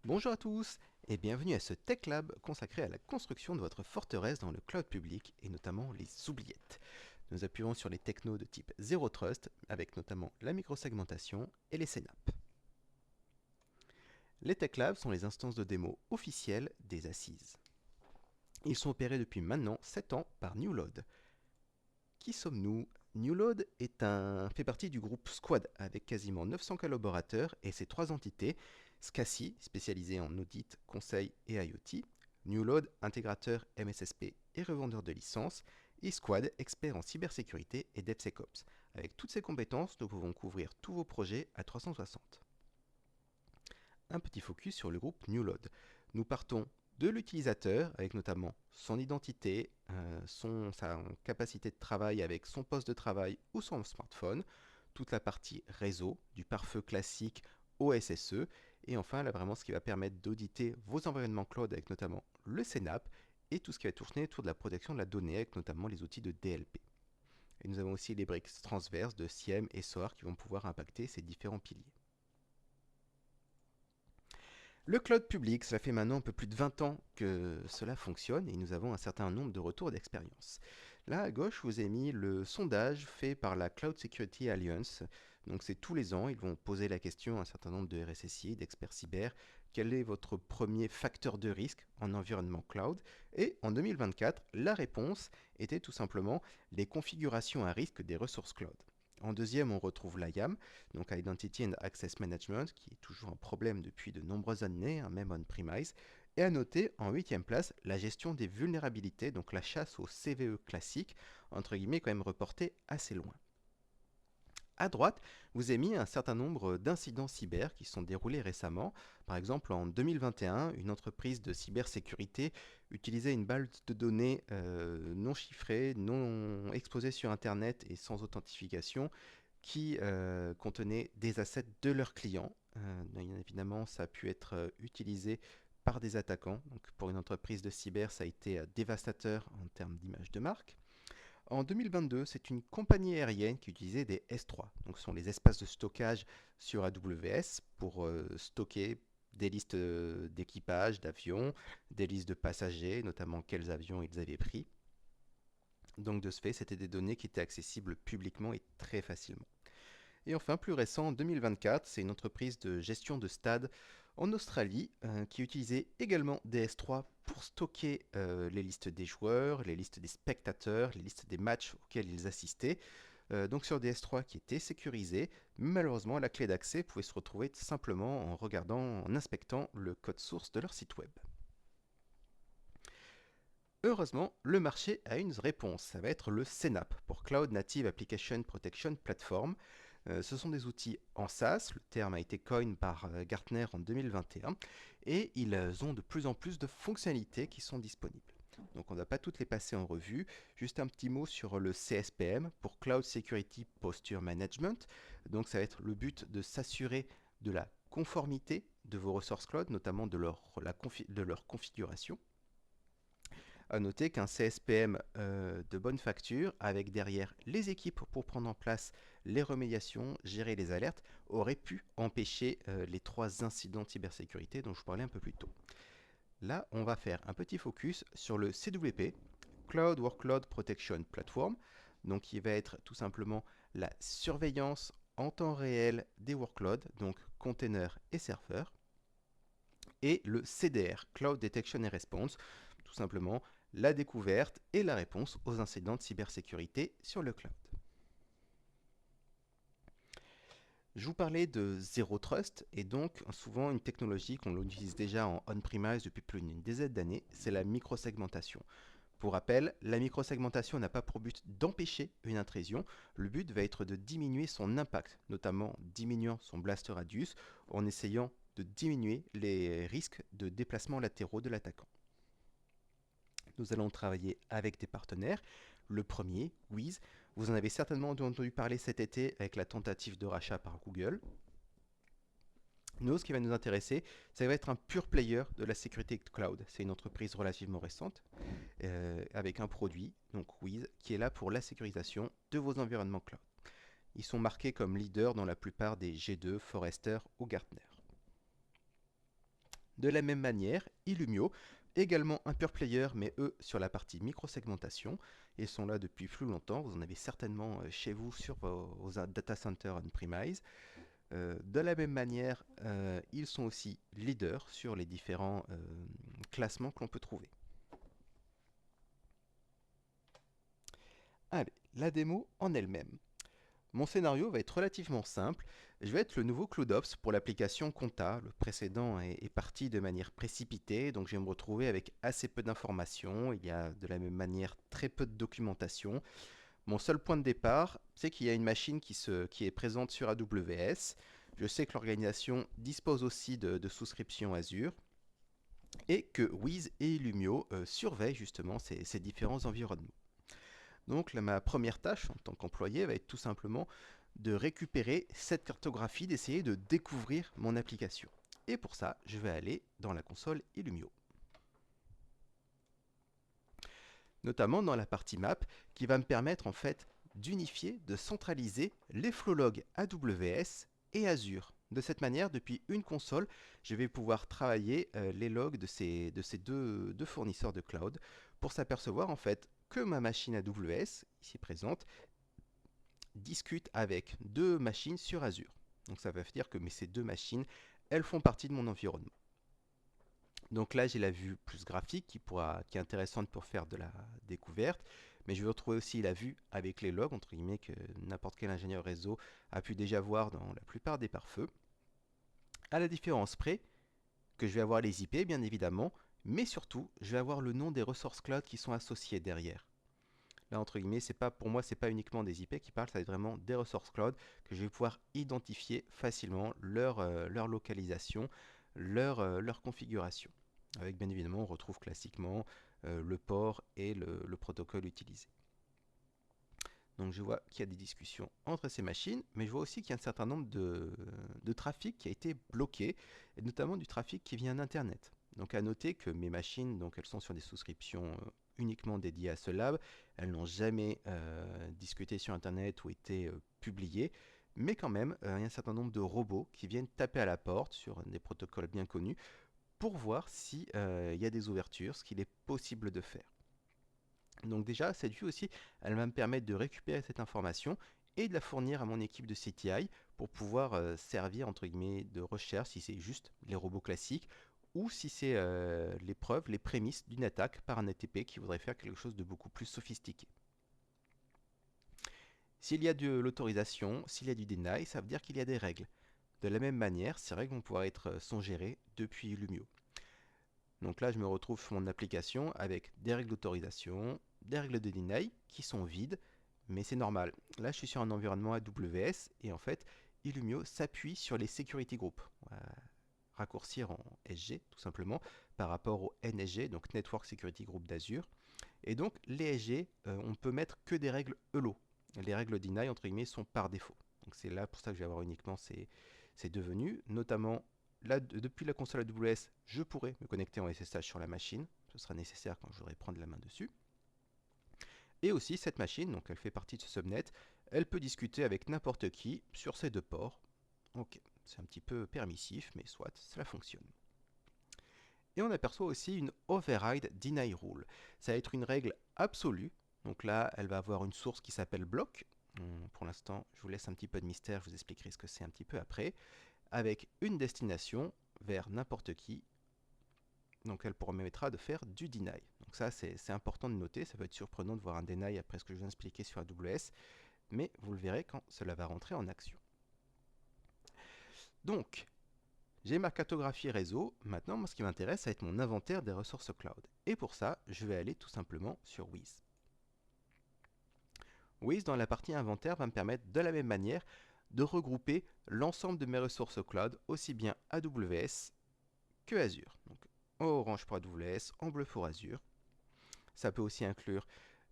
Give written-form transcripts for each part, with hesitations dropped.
Bonjour à tous et bienvenue à ce Tech Lab consacré à la construction de votre forteresse dans le cloud public et notamment les oubliettes. Nous appuierons sur les technos de type Zero Trust avec notamment la microsegmentation et les CNAP. Les Tech Labs sont les instances de démo officielles des assises. Ils sont opérés depuis maintenant 7 ans par Newload. Qui sommes-nous? Newload fait partie du groupe Squad avec quasiment 900 collaborateurs et ses trois entités, SCSI, spécialisé en audit, conseil et IoT, Newload, intégrateur MSSP et revendeur de licences, et Squad, expert en cybersécurité et DevSecOps. Avec toutes ces compétences, nous pouvons couvrir tous vos projets à 360. Un petit focus sur le groupe Newload. Nous partons de l'utilisateur, avec notamment son identité, sa capacité de travail avec son poste de travail ou son smartphone, toute la partie réseau, du pare-feu classique au SSE, et enfin là vraiment ce qui va permettre d'auditer vos environnements cloud avec notamment le CNAP et tout ce qui va tourner autour de la protection de la donnée avec notamment les outils de DLP. Et nous avons aussi les briques transverses de SIEM et SOAR qui vont pouvoir impacter ces différents piliers. Le cloud public, cela fait maintenant un peu plus de 20 ans que cela fonctionne et nous avons un certain nombre de retours d'expérience. Là à gauche, je vous ai mis le sondage fait par la Cloud Security Alliance. Donc c'est tous les ans, ils vont poser la question à un certain nombre de RSSI, d'experts cyber, quel est votre premier facteur de risque en environnement cloud? Et en 2024, la réponse était tout simplement les configurations à risque des ressources cloud. En deuxième, on retrouve l'IAM, donc Identity and Access Management, qui est toujours un problème depuis de nombreuses années, même on-premise. Et à noter, en huitième place, la gestion des vulnérabilités, donc la chasse au CVE classique, entre guillemets, quand même reportée assez loin. À droite, vous avez mis un certain nombre d'incidents cyber qui se sont déroulés récemment. Par exemple, en 2021, une entreprise de cybersécurité utilisait une base de données non chiffrée, non exposée sur Internet et sans authentification qui contenait des assets de leurs clients. Évidemment, ça a pu être utilisé par des attaquants. Donc, pour une entreprise de cyber, ça a été dévastateur en termes d'image de marque. En 2022, c'est une compagnie aérienne qui utilisait des S3, donc ce sont les espaces de stockage sur AWS pour stocker des listes d'équipage, d'avions, des listes de passagers, notamment quels avions ils avaient pris. Donc de ce fait, c'était des données qui étaient accessibles publiquement et très facilement. Et enfin, plus récent, en 2024, c'est une entreprise de gestion de stade en Australie qui utilisait également des S3 pour stocker les listes des joueurs, les listes des spectateurs, les listes des matchs auxquels ils assistaient. Donc sur des S3 qui étaient sécurisés, malheureusement la clé d'accès pouvait se retrouver simplement en regardant, en inspectant le code source de leur site web. Heureusement, le marché a une réponse, ça va être le CNAP pour Cloud Native Application Protection Platform. Ce sont des outils en SaaS, le terme a été coin par Gartner en 2021, et ils ont de plus en plus de fonctionnalités qui sont disponibles. Donc on ne va pas toutes les passer en revue, juste un petit mot sur le CSPM pour Cloud Security Posture Management. Donc ça va être le but de s'assurer de la conformité de vos ressources cloud, notamment de leur configuration. À noter qu'un CSPM de bonne facture, avec derrière les équipes pour prendre en place les remédiations, gérer les alertes, aurait pu empêcher les trois incidents de cybersécurité dont je vous parlais un peu plus tôt. Là, on va faire un petit focus sur le CWP, Cloud Workload Protection Platform, donc qui va être tout simplement la surveillance en temps réel des workloads, donc containers et serveurs, et le CDR, Cloud Detection and Response, tout simplement la découverte et la réponse aux incidents de cybersécurité sur le cloud. Je vous parlais de Zero Trust et donc souvent une technologie qu'on utilise déjà en on-premise depuis plus d'une dizaine d'années, c'est la microsegmentation. Pour rappel, la microsegmentation n'a pas pour but d'empêcher une intrusion, le but va être de diminuer son impact, notamment diminuant son blast radius en essayant de diminuer les risques de déplacement latéraux de l'attaquant. Nous allons travailler avec des partenaires. Le premier, Wiz, vous en avez certainement entendu parler cet été avec la tentative de rachat par Google. Nous, ce qui va nous intéresser, ça va être un pure player de la sécurité cloud. C'est une entreprise relativement récente avec un produit, donc Wiz, qui est là pour la sécurisation de vos environnements cloud. Ils sont marqués comme leaders dans la plupart des G2, Forrester ou Gartner. De la même manière, Illumio, également un pure player, mais eux sur la partie microsegmentation, et sont là depuis plus longtemps. Vous en avez certainement chez vous sur vos data centers on-premise. De la même manière, ils sont aussi leaders sur les différents classements que l'on peut trouver. Allez, la démo en elle-même. Mon scénario va être relativement simple. Je vais être le nouveau CloudOps pour l'application Compta. Le précédent est parti de manière précipitée, donc je vais me retrouver avec assez peu d'informations. Il y a de la même manière très peu de documentation. Mon seul point de départ, c'est qu'il y a une machine qui est présente sur AWS. Je sais que l'organisation dispose aussi de souscriptions Azure et que Wiz et Illumio surveillent justement ces différents environnements. Donc là, ma première tâche en tant qu'employé va être tout simplement de récupérer cette cartographie, d'essayer de découvrir mon application. Et pour ça, je vais aller dans la console Illumio. Notamment dans la partie map qui va me permettre en fait d'unifier, de centraliser les flow logs AWS et Azure. De cette manière, depuis une console, je vais pouvoir travailler les logs de ces deux fournisseurs de cloud pour s'apercevoir en fait que ma machine AWS, ici présente, discute avec deux machines sur Azure. Donc ça veut dire que ces deux machines, elles font partie de mon environnement. Donc là, j'ai la vue plus graphique qui est intéressante pour faire de la découverte, mais je vais retrouver aussi la vue avec les logs, entre guillemets, que n'importe quel ingénieur réseau a pu déjà voir dans la plupart des pare-feux. À la différence près que je vais avoir les IP, bien évidemment, mais surtout, je vais avoir le nom des ressources cloud qui sont associées derrière. Là, entre guillemets, pour moi, c'est pas uniquement des IP qui parlent, ça va être vraiment des ressources cloud que je vais pouvoir identifier facilement leur localisation, leur configuration. Avec bien évidemment, on retrouve classiquement le port et le protocole utilisé. Donc je vois qu'il y a des discussions entre ces machines, mais je vois aussi qu'il y a un certain nombre de trafic qui a été bloqué, et notamment du trafic qui vient d'Internet. Donc à noter que mes machines, donc elles sont sur des souscriptions uniquement dédiées à ce lab, elles n'ont jamais discuté sur Internet ou été publiées, mais quand même, il y a un certain nombre de robots qui viennent taper à la porte sur des protocoles bien connus pour voir s'il y a des ouvertures, ce qu'il est possible de faire. Donc déjà, cette vue aussi, elle va me permettre de récupérer cette information et de la fournir à mon équipe de CTI pour pouvoir servir entre guillemets de recherche si c'est juste les robots classiques ou si c'est les preuves, les prémices d'une attaque par un ATP qui voudrait faire quelque chose de beaucoup plus sophistiqué. S'il y a de l'autorisation, s'il y a du deny, ça veut dire qu'il y a des règles. De la même manière, ces règles vont pouvoir être sont gérées depuis Illumio. Donc là, je me retrouve sur mon application avec des règles d'autorisation, des règles de deny qui sont vides, mais c'est normal. Là, je suis sur un environnement AWS et en fait, Illumio s'appuie sur les security groups. On va raccourcir en SG tout simplement par rapport au NSG, donc Network Security Group d'Azure. Et donc, les SG, on peut mettre que des règles ELO. Les règles deny, entre guillemets, sont par défaut. Donc c'est là pour ça que je vais avoir uniquement ces deux venues, notamment là, depuis la console AWS, je pourrais me connecter en SSH sur la machine. Ce sera nécessaire quand je voudrais prendre la main dessus. Et aussi, cette machine, donc elle fait partie de ce subnet, elle peut discuter avec n'importe qui sur ces deux ports. Ok, c'est un petit peu permissif, mais soit, cela fonctionne. Et on aperçoit aussi une override deny rule. Ça va être une règle absolue. Donc là, elle va avoir une source qui s'appelle block. Pour l'instant, je vous laisse un petit peu de mystère, je vous expliquerai ce que c'est un petit peu après. Avec une destination vers n'importe qui. Donc elle permettra de faire du deny. Donc ça c'est important de noter, ça peut être surprenant de voir un deny après ce que je viens d'expliquer sur AWS, mais vous le verrez quand cela va rentrer en action. Donc, j'ai ma cartographie réseau, maintenant moi ce qui m'intéresse ça va être mon inventaire des ressources cloud. Et pour ça, je vais aller tout simplement sur Wiz. Wiz dans la partie inventaire va me permettre de la même manière de regrouper l'ensemble de mes ressources cloud, aussi bien AWS que Azure. Donc, en orange pour AWS, en bleu pour Azure. Ça peut aussi inclure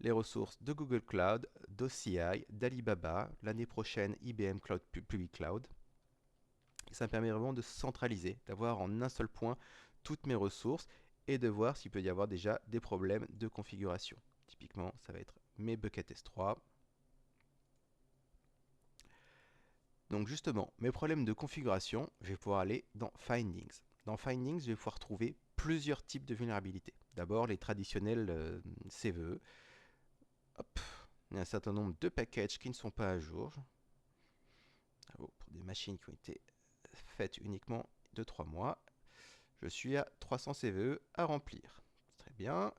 les ressources de Google Cloud, d'OCI, d'Alibaba, l'année prochaine IBM Cloud Public Cloud. Et ça me permet vraiment de centraliser, d'avoir en un seul point toutes mes ressources et de voir s'il peut y avoir déjà des problèmes de configuration. Typiquement, ça va être mes buckets S3. Donc justement, mes problèmes de configuration, je vais pouvoir aller dans Findings. Dans Findings, je vais pouvoir trouver plusieurs types de vulnérabilités. D'abord, les traditionnels CVE. Hop, il y a un certain nombre de packages qui ne sont pas à jour. Pour des machines qui ont été faites uniquement de 3 mois. Je suis à 300 CVE à remplir. Très bien.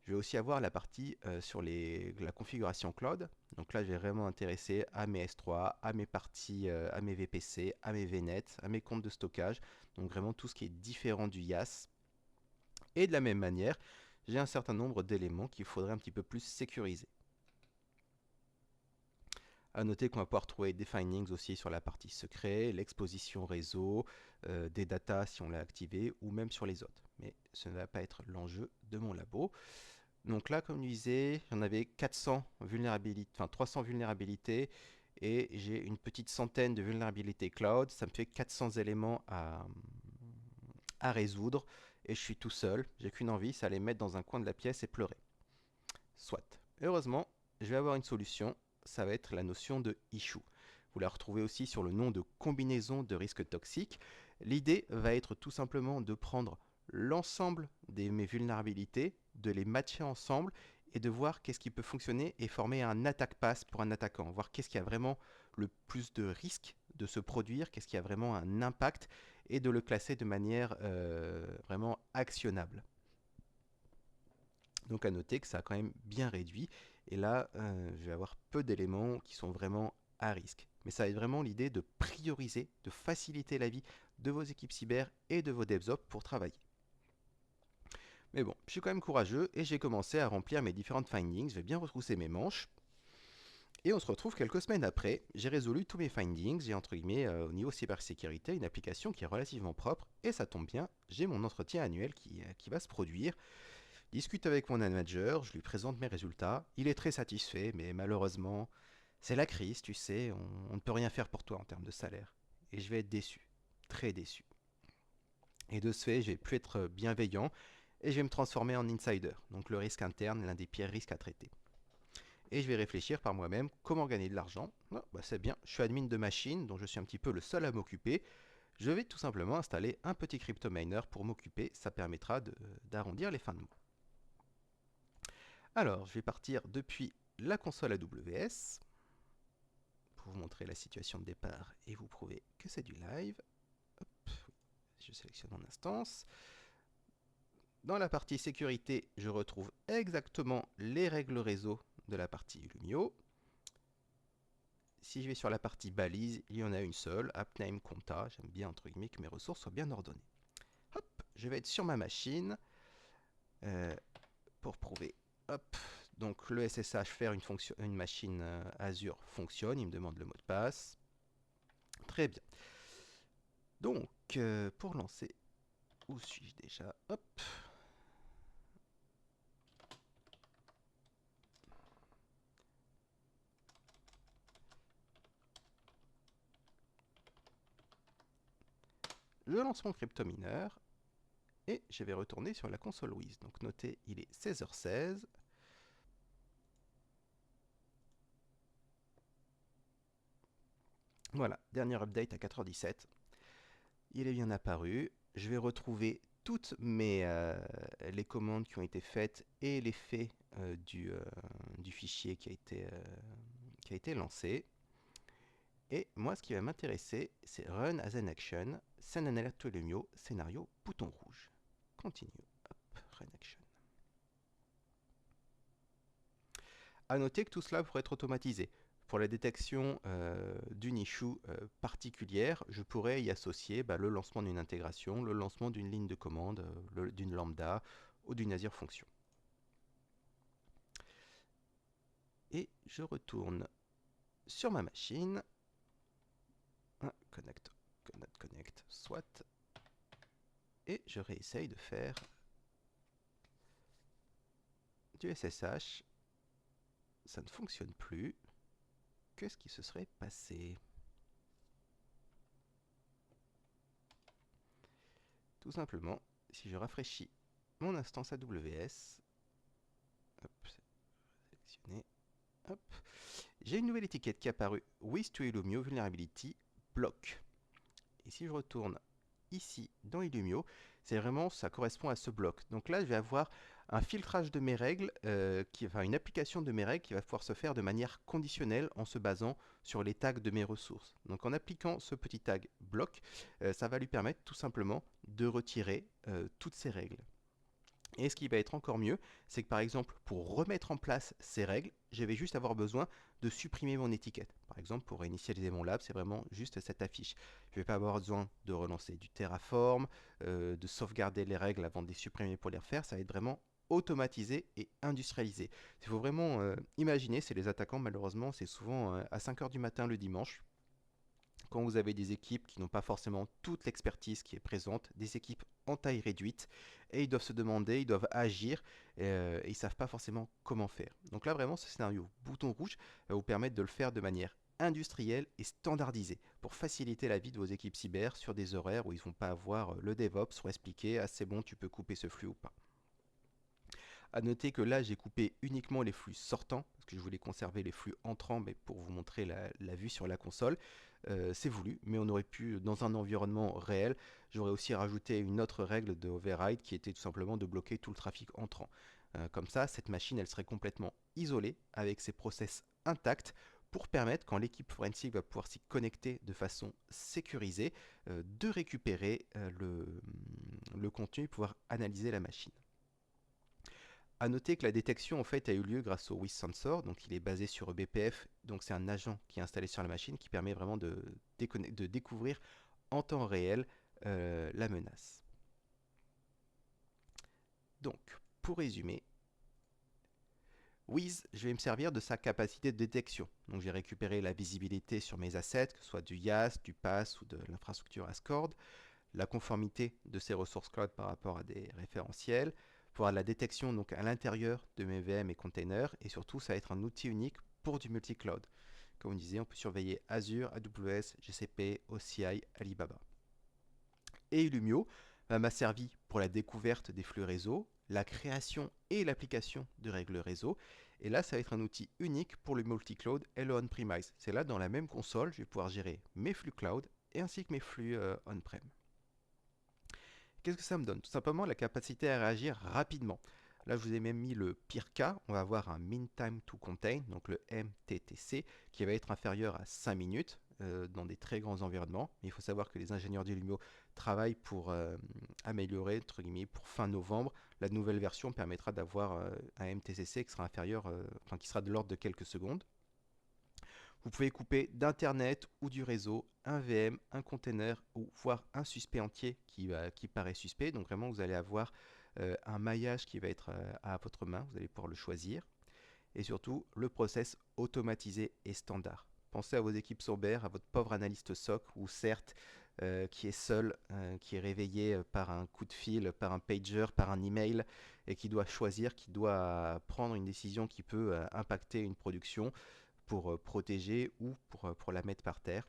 Je vais aussi avoir la partie sur la configuration cloud. Donc là, je vais vraiment intéresser à mes S3, à mes parties, à mes VPC, à mes VNet, à mes comptes de stockage. Donc vraiment tout ce qui est différent du IaaS. Et de la même manière, j'ai un certain nombre d'éléments qu'il faudrait un petit peu plus sécuriser. À noter qu'on va pouvoir trouver des findings aussi sur la partie secret, l'exposition réseau, des datas si on l'a activé, ou même sur les autres. Mais ce ne va pas être l'enjeu de mon labo. Donc là, comme je disais, j'en avais 400 vulnérabilités, enfin 300 vulnérabilités, et j'ai une petite centaine de vulnérabilités cloud. Ça me fait 400 éléments à résoudre, et je suis tout seul. J'ai qu'une envie, c'est aller mettre dans un coin de la pièce et pleurer. Soit. Heureusement, je vais avoir une solution. Ça va être la notion de issue. Vous la retrouvez aussi sur le nom de combinaison de risques toxiques. L'idée va être tout simplement de prendre l'ensemble de mes vulnérabilités, de les matcher ensemble et de voir qu'est-ce qui peut fonctionner et former un attack pass pour un attaquant. Voir qu'est-ce qui a vraiment le plus de risques de se produire, qu'est-ce qui a vraiment un impact et de le classer de manière vraiment actionnable. Donc à noter que ça a quand même bien réduit. Et là, je vais avoir peu d'éléments qui sont vraiment à risque. Mais ça va être vraiment l'idée de prioriser, de faciliter la vie de vos équipes cyber et de vos DevOps pour travailler. Mais bon, je suis quand même courageux et j'ai commencé à remplir mes différentes findings. Je vais bien retrousser mes manches. Et on se retrouve quelques semaines après. J'ai résolu tous mes findings. J'ai entre guillemets au niveau cybersécurité une application qui est relativement propre. Et ça tombe bien, j'ai mon entretien annuel qui va se produire. Discute avec mon manager, je lui présente mes résultats. Il est très satisfait, mais malheureusement, c'est la crise, tu sais, on ne peut rien faire pour toi en termes de salaire. Et je vais être déçu, très déçu. Et de ce fait, je vais plus être bienveillant et je vais me transformer en insider. Donc le risque interne est l'un des pires risques à traiter. Et je vais réfléchir par moi-même comment gagner de l'argent. Ah, bah c'est bien, je suis admin de machine, dont je suis un petit peu le seul à m'occuper. Je vais tout simplement installer un petit crypto miner pour m'occuper. Ça permettra d'arrondir les fins de mois. Alors, je vais partir depuis la console AWS pour vous montrer la situation de départ et vous prouver que c'est du live. Hop, je sélectionne mon instance. Dans la partie sécurité, je retrouve exactement les règles réseau de la partie Illumio. Si je vais sur la partie balise, il y en a une seule, appname compta. J'aime bien entre guillemets que mes ressources soient bien ordonnées. Hop, je vais être sur ma machine pour prouver. Hop, donc le SSH faire une machine Azure fonctionne. Il me demande le mot de passe. Très bien. Donc pour lancer, où suis-je déjà? Hop. Je lance mon cryptomineur et je vais retourner sur la console Wiz. Donc notez, il est 16h16. Voilà, dernier update à 4h17. Il est bien apparu. Je vais retrouver toutes les commandes qui ont été faites et l'effet du fichier qui a été lancé. Et moi, ce qui va m'intéresser, c'est Run as an action, send an alert to Illumio, scénario, bouton rouge. Continue. Hop, Run action. A noter que tout cela pourrait être automatisé. Pour la détection d'une issue particulière, je pourrais y associer le lancement d'une intégration, le lancement d'une ligne de commande, d'une lambda ou d'une Azure Function. Et je retourne sur ma machine. Connect, soit. Et je réessaye de faire du SSH. Ça ne fonctionne plus. Qu'est-ce qui se serait passé? Tout simplement, si je rafraîchis mon instance AWS, hop, sélectionner, hop, j'ai une nouvelle étiquette qui est apparue, With to Illumio Vulnerability Block. Et si je retourne ici dans Illumio, c'est vraiment, ça correspond à ce bloc. Donc là, je vais avoir un filtrage de mes règles, enfin une application de mes règles qui va pouvoir se faire de manière conditionnelle en se basant sur les tags de mes ressources. Donc en appliquant ce petit tag bloc, ça va lui permettre tout simplement de retirer toutes ces règles. Et ce qui va être encore mieux, c'est que par exemple, pour remettre en place ces règles, je vais juste avoir besoin de supprimer mon étiquette. Par exemple, pour initialiser mon lab, c'est vraiment juste cette affiche. Je ne vais pas avoir besoin de relancer du Terraform, de sauvegarder les règles avant de les supprimer pour les refaire. Ça va être vraiment automatisé et industrialisé. Il faut vraiment imaginer, c'est les attaquants, malheureusement, c'est souvent à 5 heures du matin le dimanche, quand vous avez des équipes qui n'ont pas forcément toute l'expertise qui est présente, des équipes en taille réduite, et ils doivent se demander, ils doivent agir, et ils ne savent pas forcément comment faire. Donc là, vraiment, ce scénario bouton rouge va vous permettre de le faire de manière industrielle et standardisée, pour faciliter la vie de vos équipes cyber sur des horaires où ils ne vont pas avoir le DevOps pour expliquer « Ah, c'est bon, tu peux couper ce flux ou pas ». À noter que là, j'ai coupé uniquement les flux sortants, parce que je voulais conserver les flux entrants, mais pour vous montrer la vue sur la console. C'est voulu, mais on aurait pu, dans un environnement réel, j'aurais aussi rajouté une autre règle de override qui était tout simplement de bloquer tout le trafic entrant. Comme ça, cette machine, elle serait complètement isolée, avec ses process intacts, pour permettre, quand l'équipe forensique va pouvoir s'y connecter de façon sécurisée, de récupérer le contenu et pouvoir analyser la machine. A noter que la détection en fait a eu lieu grâce au WIS Sensor, donc il est basé sur eBPF, donc c'est un agent qui est installé sur la machine qui permet vraiment de découvrir en temps réel la menace. Donc, pour résumer, Wiz, je vais me servir de sa capacité de détection. Donc j'ai récupéré la visibilité sur mes assets, que ce soit du YAS, du PAS ou de l'infrastructure Ascord, la conformité de ces ressources cloud par rapport à des référentiels, pour avoir de la détection donc à l'intérieur de mes VM et containers, et surtout ça va être un outil unique pour du multi-cloud. Comme on disait, on peut surveiller Azure, AWS, GCP, OCI, Alibaba. Et Illumio m'a servi pour la découverte des flux réseau, la création et l'application de règles réseau. Et là, ça va être un outil unique pour le multi-cloud et le on-premise. C'est là, dans la même console, je vais pouvoir gérer mes flux cloud et ainsi que mes flux on-prem. Qu'est-ce que ça me donne? Tout simplement la capacité à réagir rapidement. Là, je vous ai même mis le pire cas. On va avoir un mean time to contain, donc le MTTC, qui va être inférieur à 5 minutes dans des très grands environnements. Mais il faut savoir que les ingénieurs d'Illumio travaillent pour améliorer, entre guillemets, pour fin novembre. La nouvelle version permettra d'avoir un MTTC qui sera inférieur, enfin qui sera de l'ordre de quelques secondes. Vous pouvez couper d'Internet ou du réseau un VM, un container ou voire un suspect entier qui paraît suspect. Donc vraiment, vous allez avoir un maillage qui va être à votre main. Vous allez pouvoir le choisir. Et surtout, le process automatisé et standard. Pensez à vos équipes Somber, à votre pauvre analyste SOC ou certes qui est seul, qui est réveillé par un coup de fil, par un pager, par un email et qui doit choisir, qui doit prendre une décision qui peut impacter une production pour protéger ou pour la mettre par terre.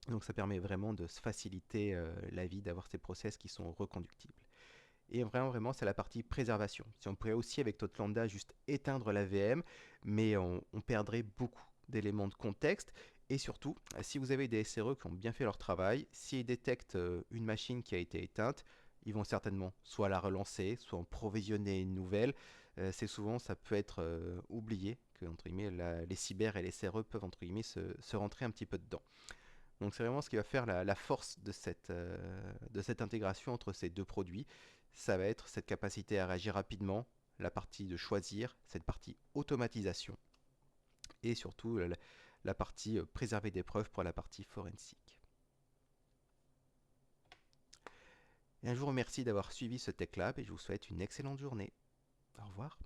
Donc ça permet vraiment de se faciliter la vie, d'avoir ces process qui sont reconductibles. Et vraiment, c'est la partie préservation. Si on pourrait aussi, avec notre lambda, juste éteindre la VM, mais on perdrait beaucoup d'éléments de contexte. Et surtout, si vous avez des SRE qui ont bien fait leur travail, s'ils détectent une machine qui a été éteinte, ils vont certainement soit la relancer, soit en provisionner une nouvelle. C'est souvent, ça peut être oublié que entre guillemets, les cyber et les SRE peuvent entre guillemets se rentrer un petit peu dedans. Donc c'est vraiment ce qui va faire la force de cette intégration entre ces deux produits. Ça va être cette capacité à réagir rapidement, la partie de choisir, cette partie automatisation et surtout la partie préserver des preuves pour la partie forensique. Et je vous remercie d'avoir suivi ce Tech Lab et je vous souhaite une excellente journée. Au revoir.